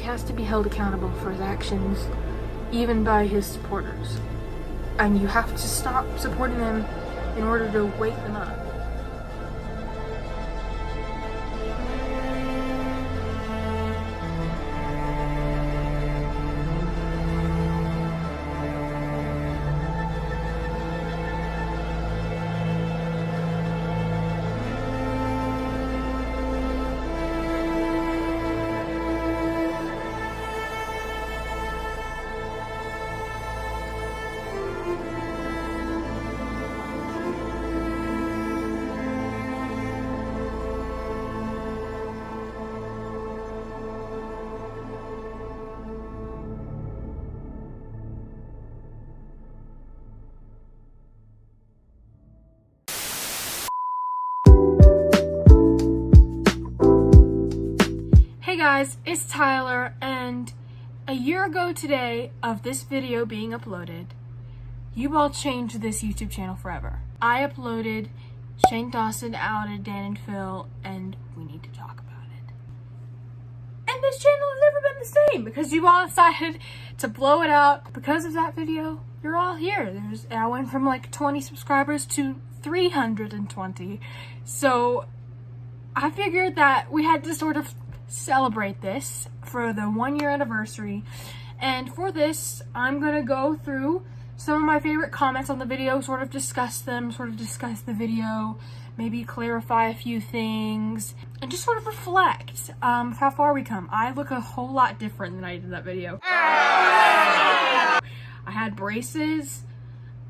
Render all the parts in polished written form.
has to be held accountable for his actions, even by his supporters. And you have to stop supporting them in order to wake them up. Hey guys, it's Tyler, and a year ago today of this video being uploaded, you all changed this YouTube channel forever. I uploaded Shane Dawson outed Dan and Phil, and we need to talk about it. And this channel has never been the same because you all decided to blow it out. Because of that video, you're all here. I went from like 20 subscribers to 320. So I figured that we had to sort of celebrate this for the 1 year anniversary, and for this I'm gonna go through some of my favorite comments on the video, sort of discuss them, sort of discuss the video, maybe clarify a few things, and just sort of reflect how far we come. I look a whole lot different than I did in that video. I had braces.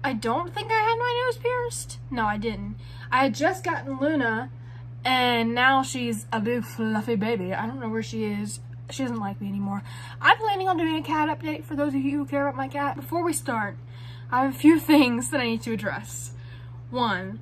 I don't think I had my nose pierced. No, I didn't. I had just gotten Luna, and now she's a big fluffy baby. I don't know where she is. She doesn't like me anymore. I'm planning on doing a cat update for those of you who care about my cat. Before we start, I have a few things that I need to address. One,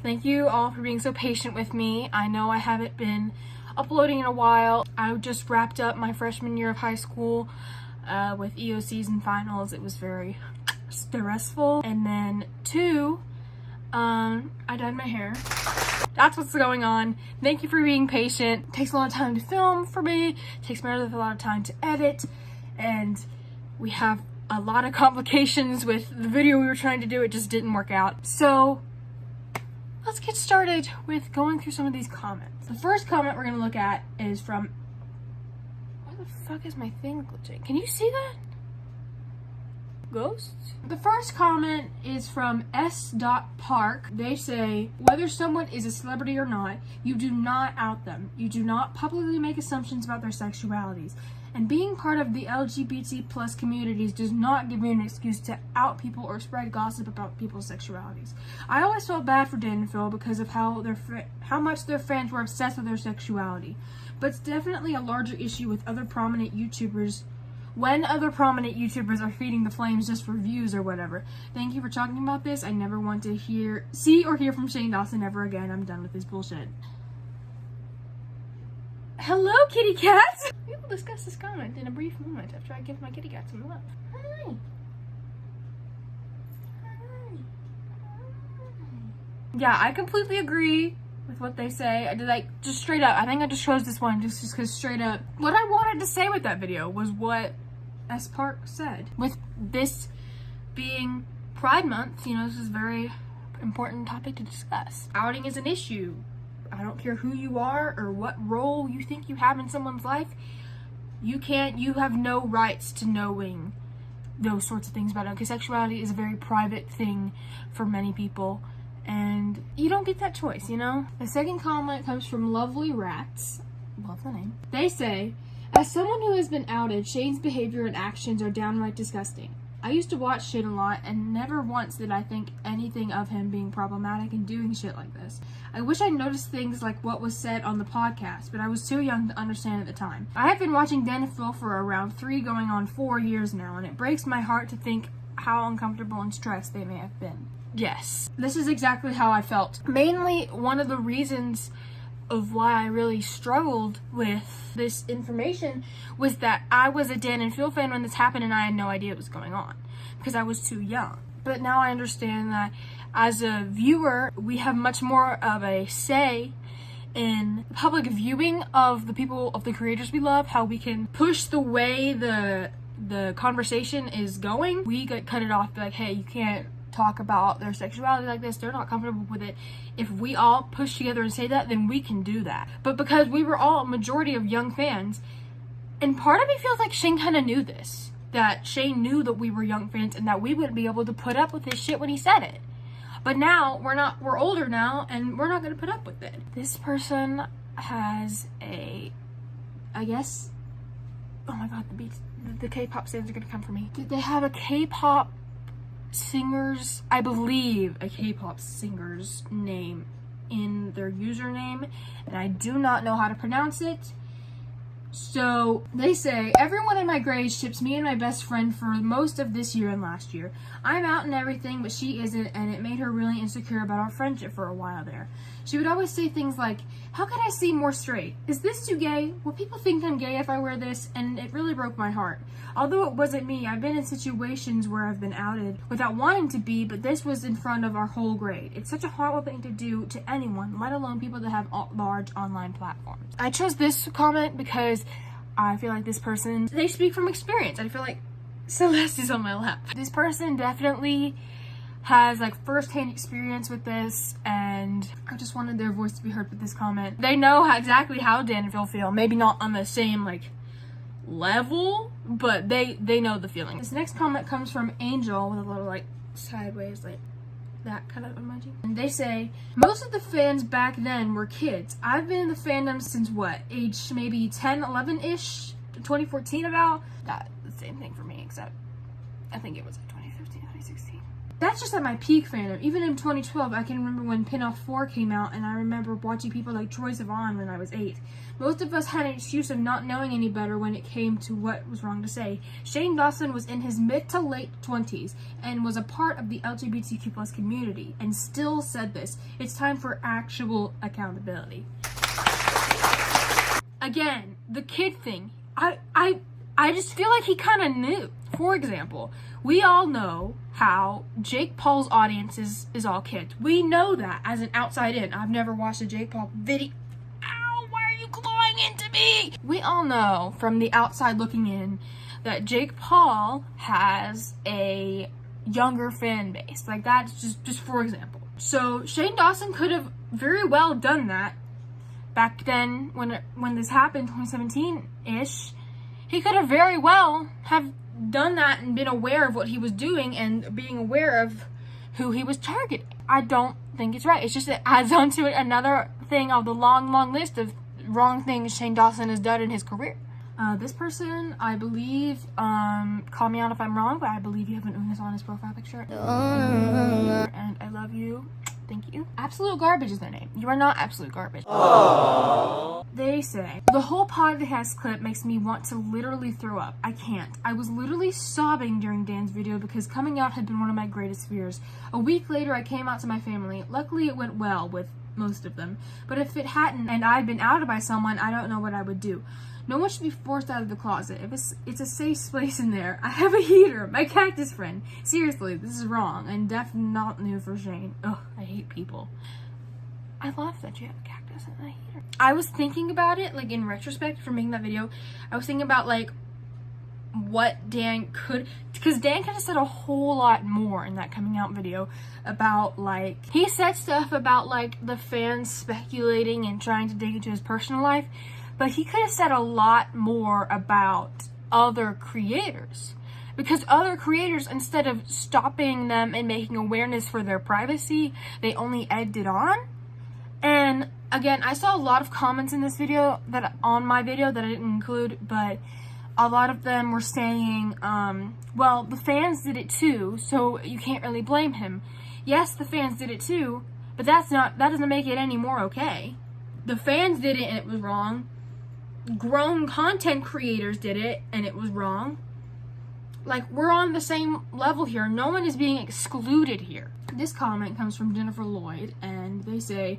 thank you all for being so patient with me. I know I haven't been uploading in a while. I just wrapped up my freshman year of high school with EOCs and finals. It was very stressful. And then two, I dyed my hair. That's what's going on. Thank you for being patient. It takes a lot of time to film for me. It takes Meredith a lot of time to edit. And we have a lot of complications with the video we were trying to do. It just didn't work out. So let's get started with going through some of these comments. The first comment we're going to look at is from... Where the fuck is my thing glitching? Can you see that? Ghosts? The first comment is from S.Park. They say, whether someone is a celebrity or not, you do not out them. You do not publicly make assumptions about their sexualities. And being part of the LGBT plus communities does not give you an excuse to out people or spread gossip about people's sexualities. I always felt bad for Dan and Phil because of how much their fans were obsessed with their sexuality. But it's definitely a larger issue with other prominent YouTubers when other prominent YouTubers are feeding the flames just for views or whatever. Thank you for talking about this. I never want to see or hear from Shane Dawson ever again. I'm done with this bullshit. Hello, kitty cat! We will discuss this comment in a brief moment after I give my kitty cat some love. Hi. Hi. Yeah, I completely agree with what they say. I did, like, just straight up. I think I just chose this one just because straight up what I wanted to say with that video was what S. Park said. With this being Pride Month, you know, this is a very important topic to discuss. Outing is an issue. I don't care who you are or what role you think you have in someone's life. You have no rights to knowing those sorts of things about it, because sexuality is a very private thing for many people, and you don't get that choice, you know? The second comment comes from Lovely Rats. Love the name. They say, as someone who has been outed, Shane's behavior and actions are downright disgusting. I used to watch Shane a lot, and never once did I think anything of him being problematic and doing shit like this. I wish I noticed things like what was said on the podcast, but I was too young to understand at the time. I have been watching Dan and Phil for around 3 going on 4 years now, and it breaks my heart to think how uncomfortable and stressed they may have been. Yes, this is exactly how I felt. Mainly, one of the reasons of why I really struggled with this information was that I was a Dan and Phil fan when this happened, and I had no idea what was going on because I was too young. But now I understand that as a viewer, we have much more of a say in public viewing of the people, of the creators we love, how we can push the way the conversation is going. We could cut it off, be like, hey, you can't talk about their sexuality like this, they're not comfortable with it. If we all push together and say that, then we can do that. But because we were all a majority of young fans, and part of me feels like Shane kind of knew this, that Shane knew that we were young fans and that we wouldn't be able to put up with his shit when he said it. But now we're older now, and we're not going to put up with it. This person has a, I guess, oh my god, the beats, the K-pop stands are going to come for me. They have a K-pop singer's, I believe, a K-pop singer's name in their username, and I do not know how to pronounce it. So they say, everyone in my grade ships me and my best friend for most of this year and last year. I'm out and everything, but she isn't, and it made her really insecure about our friendship for a while there. She would always say things like, how could I seem more straight? Is this too gay? Will people think I'm gay if I wear this? And it really broke my heart. Although it wasn't me, I've been in situations where I've been outed without wanting to be, but this was in front of our whole grade. It's such a horrible thing to do to anyone, let alone people that have large online platforms. I chose this comment because I feel like this person, they speak from experience. I feel like Celeste is on my lap. This person definitely has like first-hand experience with this, and I just wanted their voice to be heard with this comment. They know exactly how Dan and Phil feel. Maybe not on the same like level, but they know the feeling. This next comment comes from Angel with a little like sideways like that kind of emoji. And they say, most of the fans back then were kids. I've been in the fandom since what, age maybe 10, 11-ish, 2014 about? That's the same thing for me, except I think it was like 2015, 2016. That's just at my peak fandom. Even in 2012, I can remember when Pin-Off 4 came out, and I remember watching people like Troye Sivan when I was 8. Most of us had an excuse of not knowing any better when it came to what was wrong to say. Shane Dawson was in his mid to late 20s and was a part of the LGBTQ+ community, and still said this. It's time for actual accountability. Again, the kid thing. I just feel like he kind of knew. For example, we all know how Jake Paul's audience is all kids. We know that as an outside in. I've never watched a Jake Paul video. Ow, why are you clawing into me? We all know from the outside looking in that Jake Paul has a younger fan base. Like that's just for example. So Shane Dawson could have very well done that back then when this happened, 2017-ish. He could have very well have done that and been aware of what he was doing and being aware of who he was targeting. I don't think it's right. It's just it adds on to it another thing of the long list of wrong things Shane Dawson has done in his career. This person, I believe, call me out if I'm wrong, but I believe you have an Unis on his profile picture. And I love you. Thank you. Absolute Garbage is their name. You are not absolute garbage. Aww. They say, the whole podcast clip makes me want to literally throw up. I can't. I was literally sobbing during Dan's video because coming out had been one of my greatest fears. A week later, I came out to my family. Luckily, it went well with most of them. But if it hadn't and I'd been outed by someone, I don't know what I would do. No one should be forced out of the closet. If it's a safe space in there. I have a heater. My cactus friend. Seriously, this is wrong and definitely not new for Shane. Ugh, I hate people. I love that you have a cactus and a heater. I was thinking about it, like in retrospect for making that video. I was thinking about like what Dan could, because Dan could have said a whole lot more in that coming out video about like, he said stuff about like the fans speculating and trying to dig into his personal life. But he could have said a lot more about other creators. Because other creators, instead of stopping them and making awareness for their privacy, they only egged it on. And again, I saw a lot of comments in this video, on my video that I didn't include, but a lot of them were saying, well, the fans did it too, so you can't really blame him. Yes, the fans did it too, but that doesn't make it any more okay. The fans did it and it was wrong. Grown content creators did it and it was wrong. Like, we're on the same level here. No one is being excluded here. This comment comes from Jennifer Lloyd, and they say,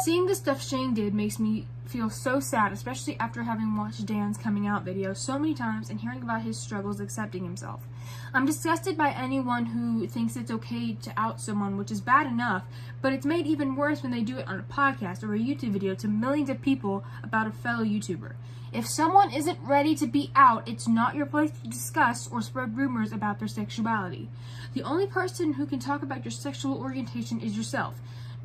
Seeing the stuff Shane did makes me feel so sad, especially after having watched Dan's coming out video so many times and hearing about his struggles accepting himself. I'm disgusted by anyone who thinks it's okay to out someone, which is bad enough, but it's made even worse when they do it on a podcast or a YouTube video to millions of people about a fellow YouTuber. If someone isn't ready to be out, it's not your place to discuss or spread rumors about their sexuality. The only person who can talk about your sexual orientation is yourself.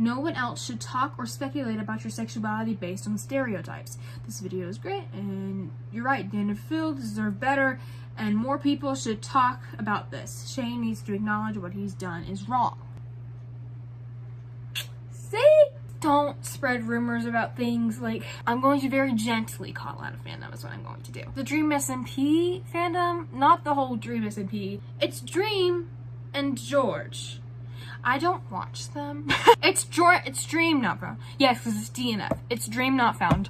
No one else should talk or speculate about your sexuality based on stereotypes. This video is great, and you're right, Dan and Phil deserve better, and more people should talk about this. Shane needs to acknowledge what he's done is wrong. See? Don't spread rumors about things. Like, I'm going to very gently call out a fandom is what I'm going to do. The Dream SMP fandom, not the whole Dream SMP. It's Dream and George. I don't watch them. It's Dream Not Found. Yes, because it's DNF. It's Dream Not Found.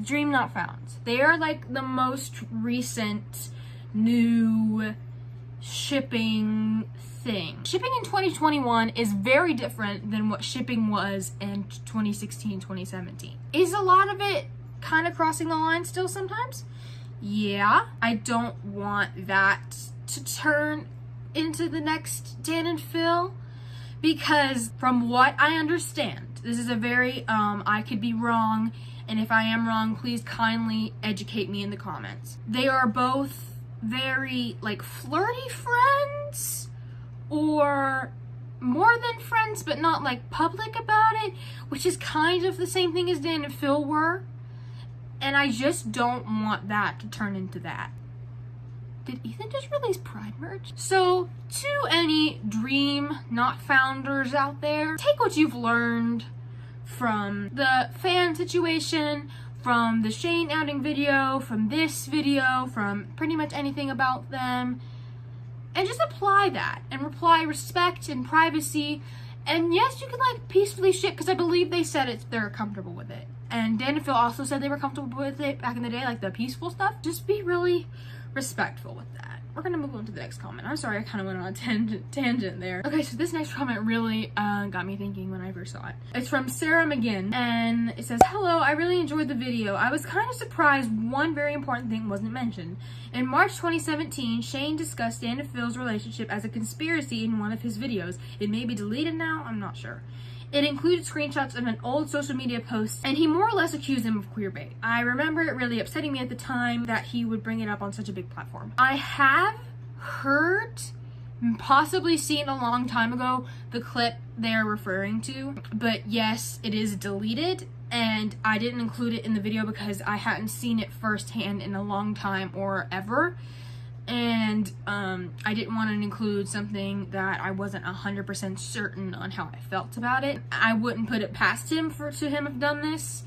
Dream Not Found. They are like the most recent new shipping thing. Shipping in 2021 is very different than what shipping was in 2016, 2017. Is a lot of it kind of crossing the line still sometimes? Yeah. I don't want that to turn into the next Dan and Phil, because from what I understand, this is a very, I could be wrong, and if I am wrong, please kindly educate me in the comments. They are both very, like, flirty friends, or more than friends, but not, like, public about it, which is kind of the same thing as Dan and Phil were, and I just don't want that to turn into that. Did Ethan just release Pride merch? So, to any Dream Not Founders out there, take what you've learned from the fan situation, from the Shane outing video, from this video, from pretty much anything about them, and just apply that, and apply respect and privacy, and yes, you can, like, peacefully shit, because I believe they said they're comfortable with it. And Dan and Phil also said they were comfortable with it back in the day, like the peaceful stuff. Just be really respectful with that. We're gonna move on to the next comment. I'm sorry I kind of went on a tangent there. Okay, so this next comment really got me thinking when I first saw it. It's from Sarah McGinn, and it says, "Hello, I really enjoyed the video. I was kind of surprised one very important thing wasn't mentioned. In March 2017, Shane discussed Dan and Phil's relationship as a conspiracy in one of his videos. It may be deleted now, I'm not sure. It included screenshots of an old social media post, and he more or less accused him of queerbait. I remember it really upsetting me at the time that he would bring it up on such a big platform. I have heard, possibly seen a long time ago, the clip they're referring to, but yes, it is deleted, and I didn't include it in the video because I hadn't seen it firsthand in a long time or ever. And I didn't want to include something that I wasn't 100% certain on how I felt about it. I wouldn't put it past him to him have done this.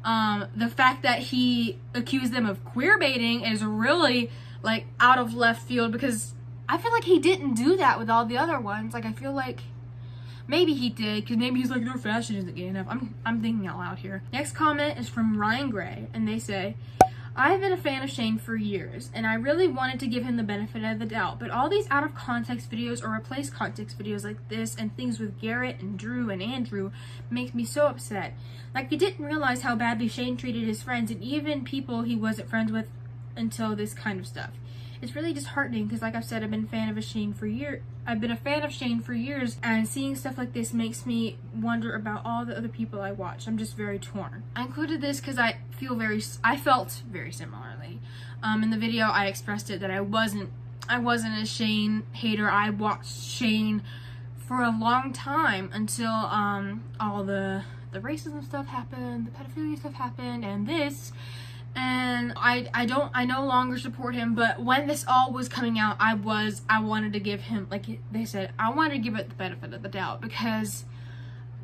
The fact that he accused them of queerbaiting is really, like, out of left field, because I feel like he didn't do that with all the other ones. Like, I feel like maybe he did, because maybe he's like, their fashion isn't gay enough. I'm thinking out loud here. Next comment is from Ryan Gray, and they say, "I've been a fan of Shane for years, and I really wanted to give him the benefit of the doubt, but all these out-of-context videos or replace context videos like this and things with Garrett and Drew and Andrew make me so upset. Like, he didn't realize how badly Shane treated his friends and even people he wasn't friends with until this kind of stuff. It's really disheartening because, like I've said, I've been a fan of Shane for years, and seeing stuff like this makes me wonder about all the other people I watch. I'm just very torn." I included this because I felt very similarly. In the video, I expressed it that I wasn't a Shane hater. I watched Shane for a long time until all the racism stuff happened, the pedophilia stuff happened, and this. And I no longer support him, but when this all was coming out, I wanted to give him, like they said, I wanted to give it the benefit of the doubt, because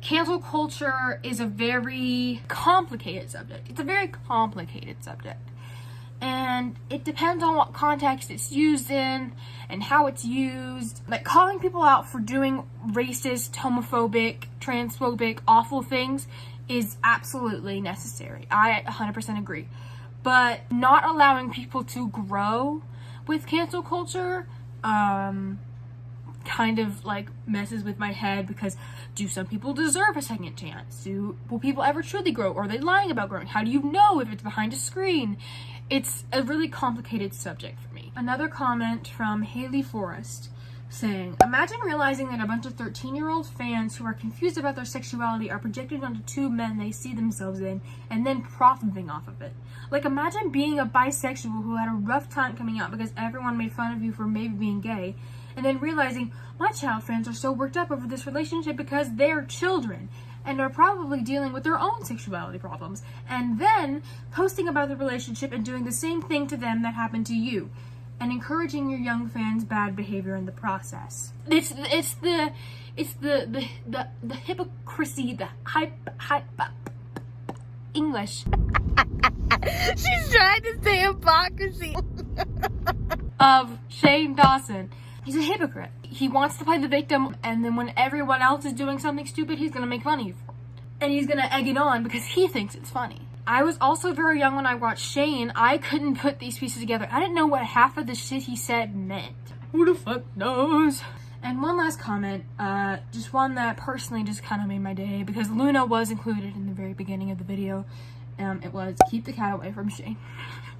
cancel culture is a very complicated subject. It's a very complicated subject. And it depends on what context it's used in and how it's used. Like, calling people out for doing racist, homophobic, transphobic, awful things is absolutely necessary. I 100% agree. But not allowing people to grow with cancel culture kind of like messes with my head, because do some people deserve a second chance? Will people ever truly grow? Or are they lying about growing? How do you know if it's behind a screen? It's a really complicated subject for me. Another comment from Haley Forrest saying, imagine realizing that a bunch of 13-year-old fans who are confused about their sexuality are projected onto two men they see themselves in and then profiting off of it. Like, imagine being a bisexual who had a rough time coming out because everyone made fun of you for maybe being gay, and then realizing my child fans are so worked up over this relationship because they're children and are probably dealing with their own sexuality problems, and then posting about the relationship and doing the same thing to them that happened to you, and encouraging your young fans' bad behavior in the process. It's the hypocrisy, the hype English. She's trying to say hypocrisy. Of Shane Dawson. He's a hypocrite. He wants to play the victim, and then when everyone else is doing something stupid, he's gonna make fun of you for it. And he's gonna egg it on because he thinks it's funny. I was also very young when I watched Shane. I couldn't put these pieces together. I didn't know what half of the shit he said meant. Who the fuck knows? And one last comment, just one that personally just kind of made my day, because Luna was included in the very beginning of the video. It was, keep the cat away from Shane.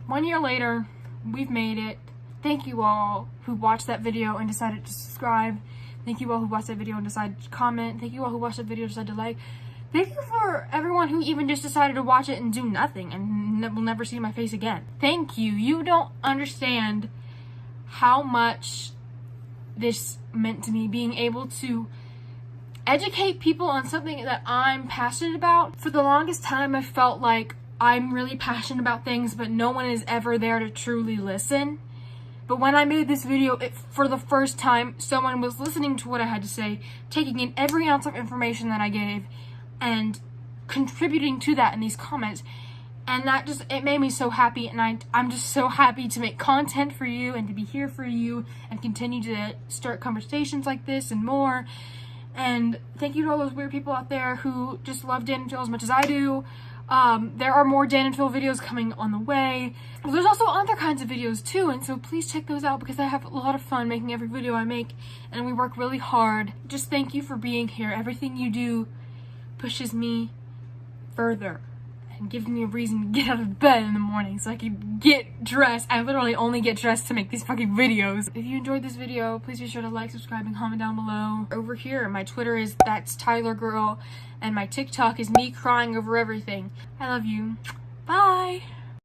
1 year later, we've made it. Thank you all who watched that video and decided to subscribe. Thank you all who watched that video and decided to comment. Thank you all who watched that video and decided to like. Thank you for everyone who even just decided to watch it and do nothing and will never see my face again. Thank you. You don't understand how much this meant to me, being able to educate people on something that I'm passionate about. For the longest time, I felt like I'm really passionate about things, but no one is ever there to truly listen. But when I made this video, for the first time, someone was listening to what I had to say, taking in every ounce of information that I gave, and contributing to that in these comments. And that just, it made me so happy, and I'm just so happy to make content for you and to be here for you and continue to start conversations like this and more. And thank you to all those weird people out there who just love Dan and Phil as much as I do. There are more Dan and Phil videos coming on the way. There's also other kinds of videos too, and so please check those out because I have a lot of fun making every video I make, and we work really hard. Just thank you for being here. Everything you do pushes me further and gives me a reason to get out of bed in the morning so I can get dressed. I literally only get dressed to make these fucking videos. If you enjoyed this video, please be sure to like, subscribe, and comment down below. Over here, my Twitter is That's Tyler Girl, and my TikTok is me crying over everything. I love you. Bye!